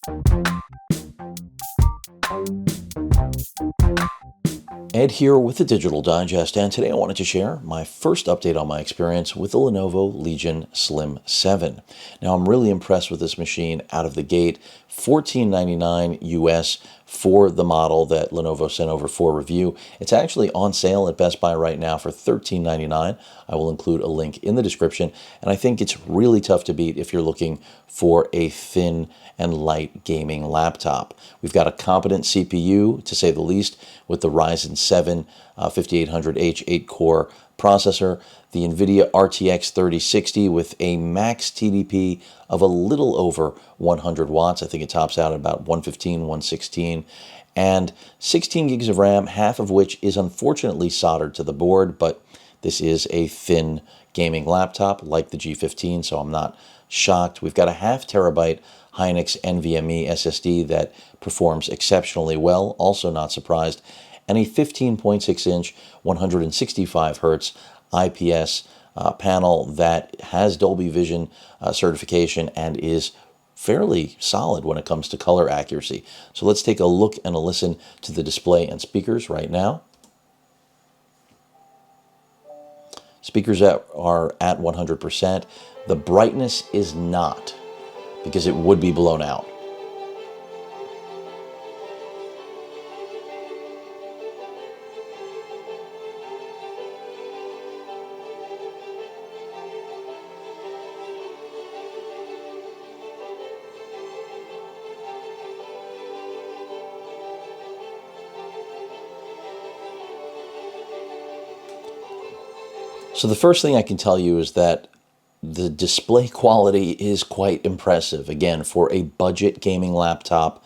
Ed here with the Digital Digest, and today I wanted to share my first update on my experience with the Lenovo Legion Slim 7. Now, I'm really impressed with this machine out of the gate. $14.99 US for the model that Lenovo sent over for review. It's actually on sale at Best Buy right now for $13.99. I will include a link in the description, and I think it's really tough to beat if you're looking for a thin and light gaming laptop. We've got a competent CPU, to say the least, with the Ryzen 7 5800H 8-core processor, the NVIDIA RTX 3060 with a max TDP of a little over 100 watts. I think it tops out at about 115, 116, and 16 gigs of RAM, half of which is unfortunately soldered to the board, but this is a thin gaming laptop like the G15, so I'm not shocked. We've got a ½ terabyte Hynix NVMe SSD that performs exceptionally well, also not surprised, and a 15.6-inch 165 hertz IPS panel that has Dolby Vision certification and is fairly solid when it comes to color accuracy. So let's take a look and a listen to the display and speakers right now. Speakers are at 100%. The brightness is not, because it would be blown out. So the first thing I can tell you is that the display quality is quite impressive. Again, for a budget gaming laptop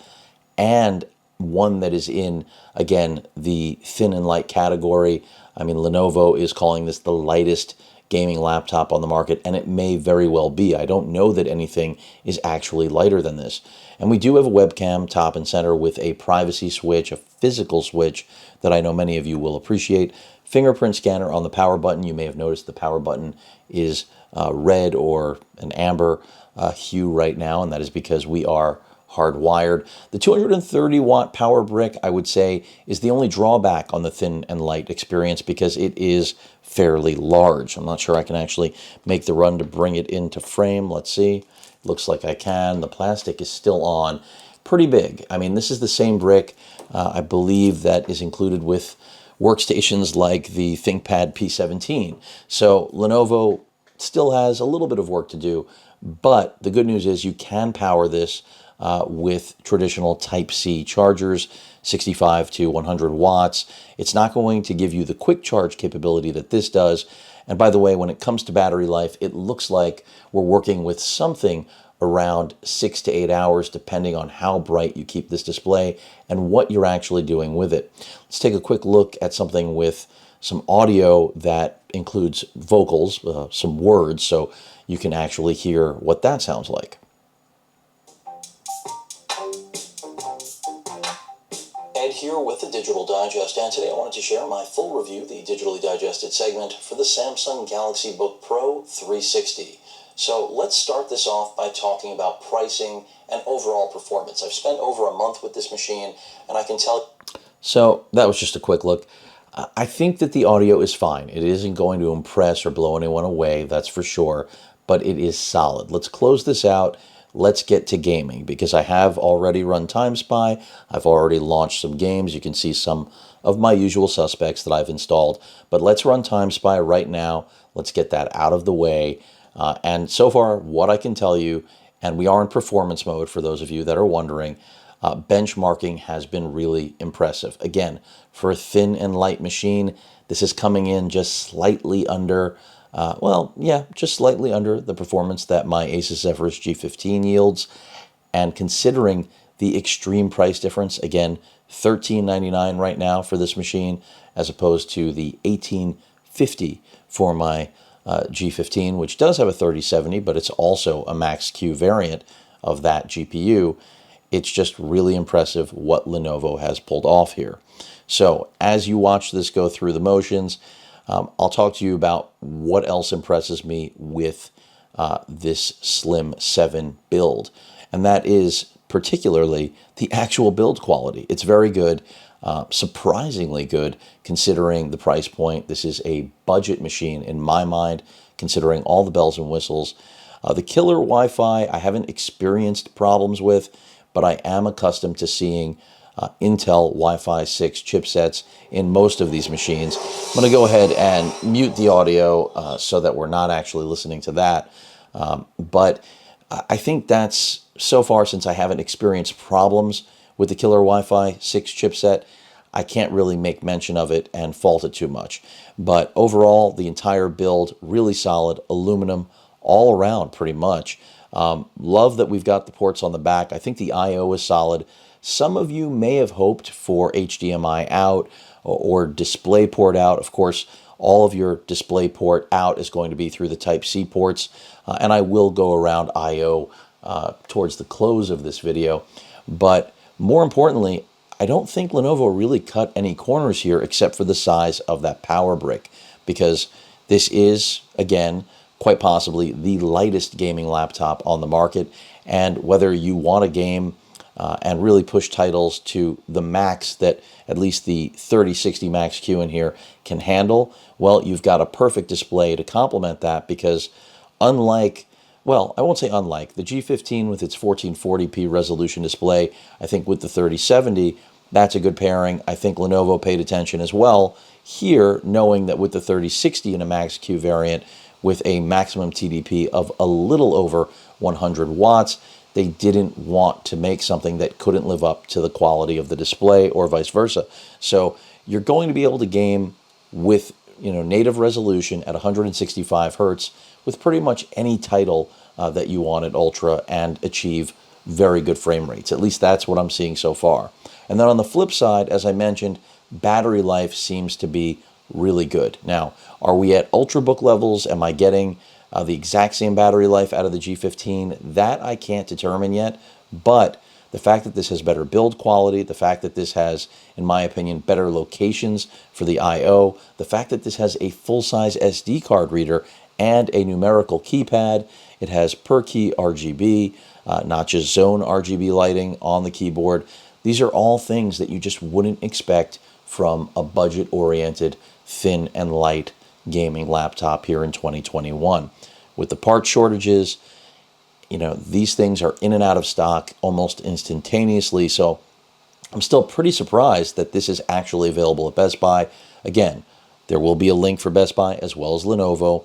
and one that is in, again, the thin and light category. I mean, Lenovo is calling this the lightest gaming laptop on the market, and it may very well be. I don't know that anything is actually lighter than this. And we do have a webcam top and center with a privacy switch, a physical switch that I know many of you will appreciate. Fingerprint scanner on the power button. You may have noticed the power button is red or an amber hue right now, and that is because we are hardwired. The 230 watt power brick, I would say, is the only drawback on the thin and light experience because it is fairly large. I'm not sure I can actually make the run to bring it into frame. Let's see. Looks like I can. The plastic is still on. Pretty big. I mean, this is the same brick, I believe, that is included with workstations like the ThinkPad P17. So Lenovo still has a little bit of work to do, but the good news is you can power this with traditional Type-C chargers, 65 to 100 watts. It's not going to give you the quick charge capability that this does. And by the way, when it comes to battery life, it looks like we're working with something around 6 to 8 hours, depending on how bright you keep this display and what you're actually doing with it. Let's take a quick look at something with some audio that includes vocals, some words, so you can actually hear what that sounds like. Ed here with the Digital Digest, and today I wanted to share my full review, the digitally digested segment for the Samsung Galaxy Book Pro 360. So let's start this off by talking about pricing and overall performance. I've spent over a month with this machine, and I can tell... So that was just a quick look. I think that the audio is fine. It isn't going to impress or blow anyone away, that's for sure, but it is solid. Let's close this out. Let's get to gaming, because I have already run Time Spy. I've already launched some games. You can see some of my usual suspects that I've installed, but let's run Time Spy right now. Let's get that out of the way. And so far, what I can tell you, and we are in performance mode for those of you that are wondering, benchmarking has been really impressive. Again, for a thin and light machine, this is coming in just slightly under, just slightly under the performance that my Asus Zephyrus G15 yields. And considering the extreme price difference, again, $13.99 right now for this machine, as opposed to the $18.50 for my G15, which does have a 3070, but it's also a Max-Q variant of that GPU. It's just really impressive what Lenovo has pulled off here. So as you watch this go through the motions, I'll talk to you about what else impresses me with this Slim 7 build. And that is particularly the actual build quality. It's very good, surprisingly good considering the price point. This is a budget machine in my mind, considering all the bells and whistles. The killer Wi-Fi I haven't experienced problems with, but I am accustomed to seeing Intel Wi-Fi 6 chipsets in most of these machines. I'm going to go ahead and mute the audio so that we're not actually listening to that. But I think that's, so far, since I haven't experienced problems with the killer Wi-Fi 6 chipset, I can't really make mention of it and fault it too much. But overall, the entire build, really solid, aluminum, all around pretty much. Love that we've got the ports on the back. I think the I/O is solid. Some of you may have hoped for HDMI out or DisplayPort out. Of course, all of your DisplayPort out is going to be through the Type-C ports, and I will go around I/O towards the close of this video. But more importantly, I don't think Lenovo really cut any corners here except for the size of that power brick, because this is, again, quite possibly the lightest gaming laptop on the market. And whether you want a game and really push titles to the max that at least the 3060 Max Q in here can handle, well, you've got a perfect display to complement that, because unlike, well, I won't say unlike, the G15 with its 1440p resolution display, I think with the 3070, that's a good pairing. I think Lenovo paid attention as well here, knowing that with the 3060 in a Max Q variant with a maximum TDP of a little over 100 watts, they didn't want to make something that couldn't live up to the quality of the display or vice versa. So you're going to be able to game with, native resolution at 165 hertz with pretty much any title that you want at Ultra and achieve very good frame rates. At least that's what I'm seeing so far. And then on the flip side, as I mentioned, battery life seems to be really good. Now, are we at Ultrabook levels? Am I getting the exact same battery life out of the G15? That I can't determine yet, but the fact that this has better build quality, the fact that this has, in my opinion, better locations for the I/O, the fact that this has a full-size SD card reader and a numerical keypad, it has per-key RGB, not just zone RGB lighting on the keyboard. These are all things that you just wouldn't expect from a budget-oriented, thin and light gaming laptop here in 2021. With the part shortages, these things are in and out of stock almost instantaneously. So I'm still pretty surprised that this is actually available at Best Buy. Again, there will be a link for Best Buy as well as Lenovo.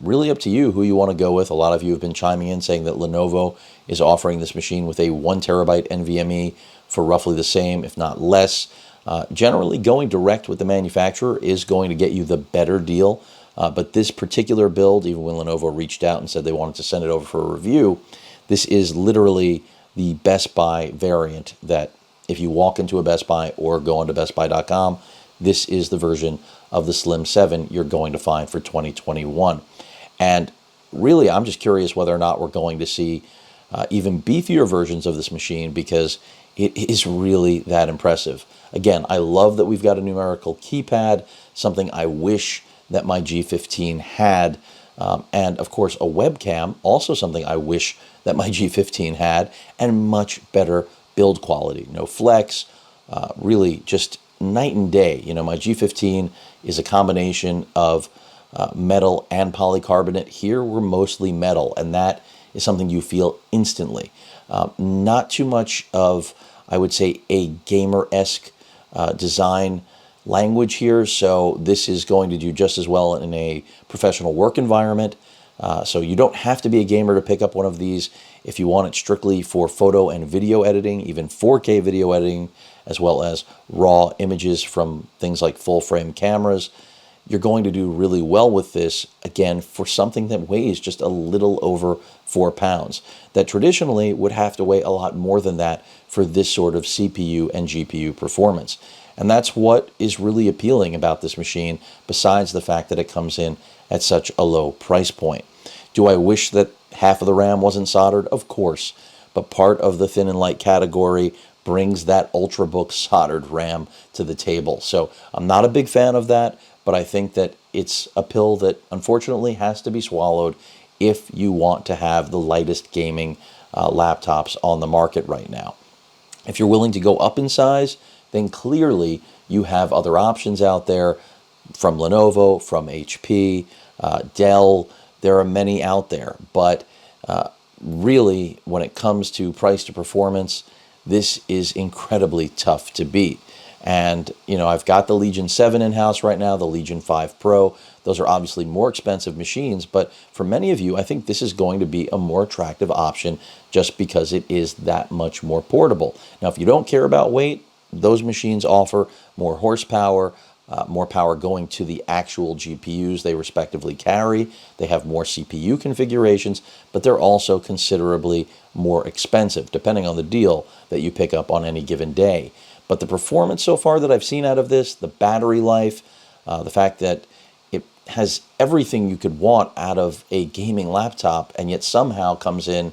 Really up to you who you want to go with. A lot of you have been chiming in saying that Lenovo is offering this machine with a 1 terabyte NVMe for roughly the same, if not less. Generally, going direct with the manufacturer is going to get you the better deal. But this particular build, even when Lenovo reached out and said they wanted to send it over for a review, this is literally the Best Buy variant that if you walk into a Best Buy or go onto bestbuy.com, this is the version of the Slim 7 you're going to find for 2021. And really, I'm just curious whether or not we're going to see even beefier versions of this machine, because it is really that impressive. Again, I love that we've got a numerical keypad, something I wish that my G15 had. And of course, a webcam, also something I wish that my G15 had, and much better build quality. No flex, really just night and day. My G15 is a combination of metal and polycarbonate. Here, we're mostly metal, and that is something you feel instantly. Not too much of, I would say, a gamer-esque design language here, so this is going to do just as well in a professional work environment. So you don't have to be a gamer to pick up one of these. If you want it strictly for photo and video editing, even 4K video editing, as well as raw images from things like full-frame cameras, you're going to do really well with this, again, for something that weighs just a little over 4 pounds. That traditionally would have to weigh a lot more than that for this sort of CPU and GPU performance. And that's what is really appealing about this machine, besides the fact that it comes in at such a low price point. Do I wish that half of the RAM wasn't soldered? Of course. But part of the thin and light category brings that Ultrabook soldered RAM to the table. So I'm not a big fan of that, but I think that it's a pill that unfortunately has to be swallowed if you want to have the lightest gaming laptops on the market right now. If you're willing to go up in size, then clearly you have other options out there from Lenovo, from HP, Dell. There are many out there, but really, when it comes to price to performance, this is incredibly tough to beat. And, I've got the Legion 7 in-house right now, the Legion 5 Pro. Those are obviously more expensive machines, but for many of you, I think this is going to be a more attractive option just because it is that much more portable. Now, if you don't care about weight, those machines offer more horsepower, more power going to the actual GPUs they respectively carry. They have more CPU configurations, but they're also considerably more expensive, depending on the deal that you pick up on any given day. But the performance so far that I've seen out of this, the battery life, the fact that it has everything you could want out of a gaming laptop, and yet somehow comes in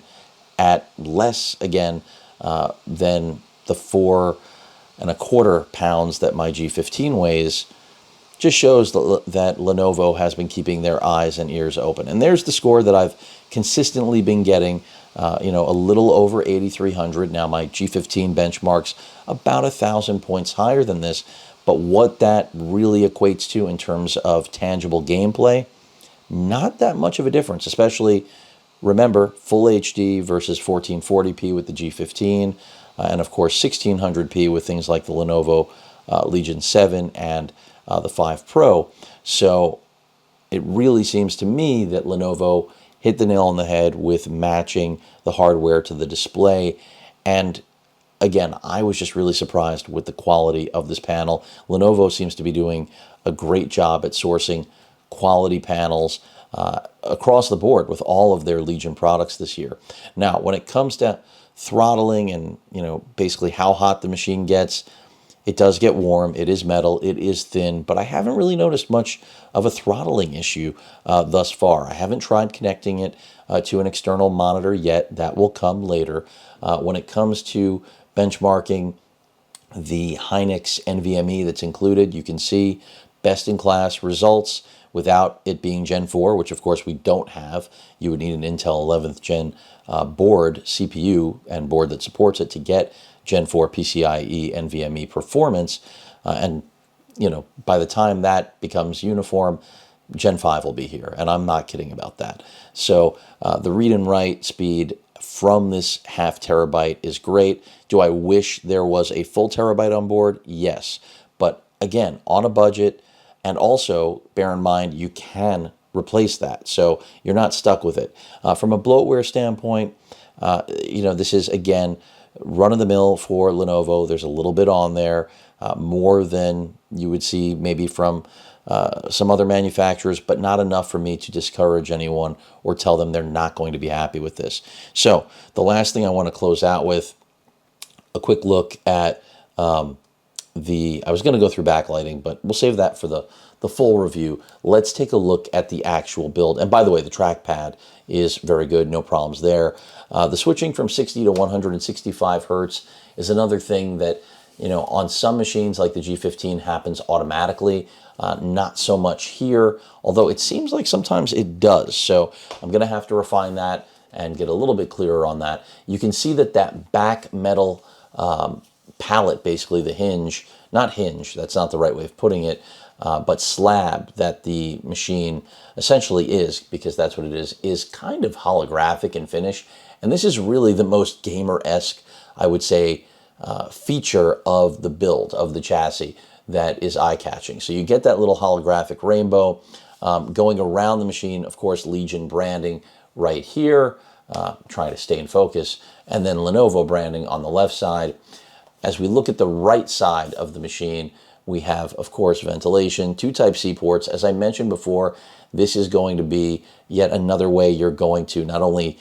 at less, again, than the 4.25 pounds that my G15 weighs, just shows that Lenovo has been keeping their eyes and ears open. And there's the score that I've consistently been getting, a little over 8,300. Now my G15 benchmarks about 1,000 points higher than this, but what that really equates to in terms of tangible gameplay, not that much of a difference, especially, remember, full HD versus 1440p with the G15, and of course 1600p with things like the Lenovo Legion 7 and the 5 Pro. So it really seems to me that Lenovo hit the nail on the head with matching the hardware to the display. And again, I was just really surprised with the quality of this panel. Lenovo seems to be doing a great job at sourcing quality panels across the board with all of their Legion products this year. Now, when it comes to throttling and, basically how hot the machine gets, it does get warm. It is metal. It is thin, but I haven't really noticed much of a throttling issue thus far. I haven't tried connecting it to an external monitor yet. That will come later. When it comes to benchmarking the Hynix NVMe that's included, you can see best-in-class results without it being Gen 4, which of course we don't have. You would need an Intel 11th Gen board, CPU, and board that supports it to get Gen 4 PCIe NVMe performance. And, by the time that becomes uniform, Gen 5 will be here. And I'm not kidding about that. So the read and write speed from this 0.5 terabyte is great. Do I wish there was a full terabyte on board? Yes. But again, on a budget, and also bear in mind you can replace that. So you're not stuck with it. From a bloatware standpoint, this is, again, run-of-the-mill for Lenovo. There's a little bit on there, more than you would see maybe from some other manufacturers, but not enough for me to discourage anyone or tell them they're not going to be happy with this. So the last thing I want to close out with, a quick look at I was going to go through backlighting, but we'll save that for the full review. Let's take a look at the actual build. And by the way, the trackpad is very good, no problems there. The switching from 60 to 165 hertz is another thing that, on some machines like the G15 happens automatically. Not so much here, although it seems like sometimes it does. So I'm going to have to refine that and get a little bit clearer on that. You can see that back metal pallet, basically the hinge, not hinge, that's not the right way of putting it, but slab that the machine essentially is, because that's what it is kind of holographic in finish. And this is really the most gamer-esque, I would say, feature of the build, of the chassis, that is eye-catching. So you get that little holographic rainbow going around the machine, of course, Legion branding right here, trying to stay in focus, and then Lenovo branding on the left side. As we look at the right side of the machine, we have, of course, ventilation, 2 Type-C ports. As I mentioned before, this is going to be yet another way you're going to not only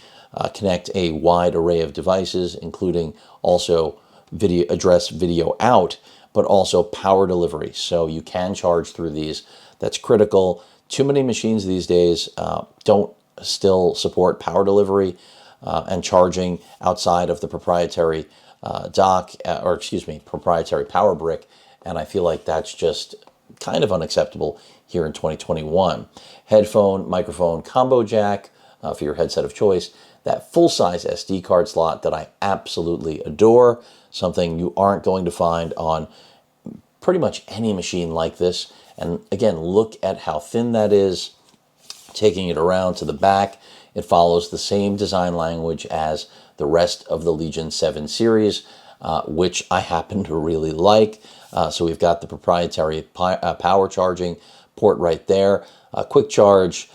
connect a wide array of devices, including also address video out, but also power delivery. So you can charge through these. That's critical. Too many machines these days don't still support power delivery and charging outside of the proprietary proprietary power brick. And I feel like that's just kind of unacceptable here in 2021. Headphone, microphone, combo jack for your headset of choice. that full-size SD card slot that I absolutely adore, something you aren't going to find on pretty much any machine like this. And again, look at how thin that is. Taking it around to the back, it follows the same design language as the rest of the Legion 7 series, which I happen to really like. So we've got the proprietary power charging port right there. Quick charge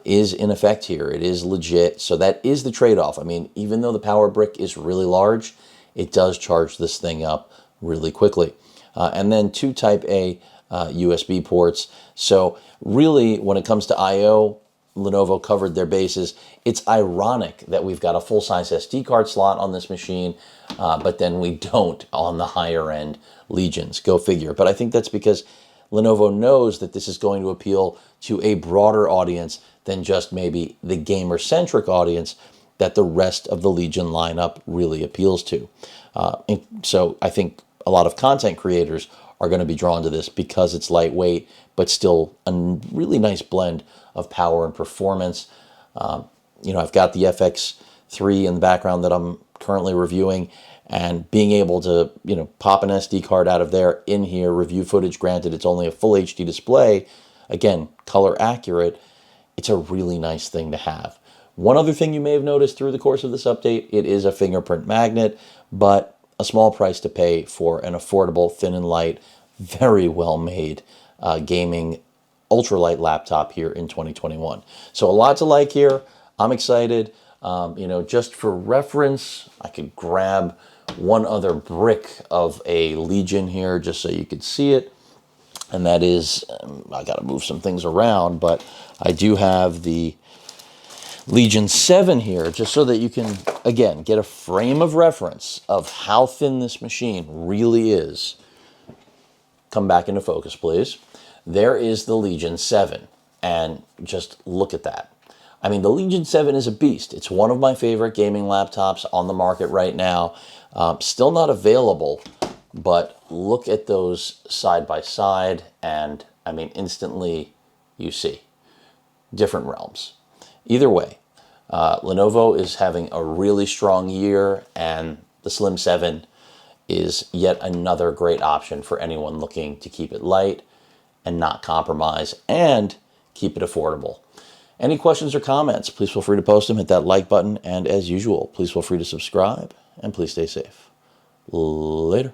is in effect here. It is legit. So that is the trade-off. I mean, even though the power brick is really large, it does charge this thing up really quickly. And then 2 Type A USB ports. So really, when it comes to I/O, Lenovo covered their bases. It's ironic that we've got a full-size SD card slot on this machine, but then we don't on the higher-end Legions. Go figure. But I think that's because Lenovo knows that this is going to appeal to a broader audience than just maybe the gamer-centric audience that the rest of the Legion lineup really appeals to. And so I think a lot of content creators are going to be drawn to this because it's lightweight, but still a really nice blend of power and performance. I've got the FX3 in the background that I'm currently reviewing, and being able to, pop an SD card out of there in here, review footage, granted it's only a full HD display, again, color accurate, it's a really nice thing to have. One other thing you may have noticed through the course of this update, it is a fingerprint magnet, but a small price to pay for an affordable, thin and light, very well made gaming ultralight laptop here in 2021. So a lot to like here. I'm excited. Just for reference, I could grab one other brick of a Legion here just so you could see it. And that is, I got to move some things around, but I do have the Legion 7 here, just so that you can, again, get a frame of reference of how thin this machine really is. Come back into focus, please. There is the Legion 7, and just look at that. I mean, the Legion 7 is a beast. It's one of my favorite gaming laptops on the market right now. Still not available, but look at those side by side, and I mean, instantly you see different realms. Either way, Lenovo is having a really strong year, and the Slim 7 is yet another great option for anyone looking to keep it light and not compromise and keep it affordable. Any questions or comments, please feel free to post them. Hit that like button, and as usual, please feel free to subscribe, and please stay safe. Later.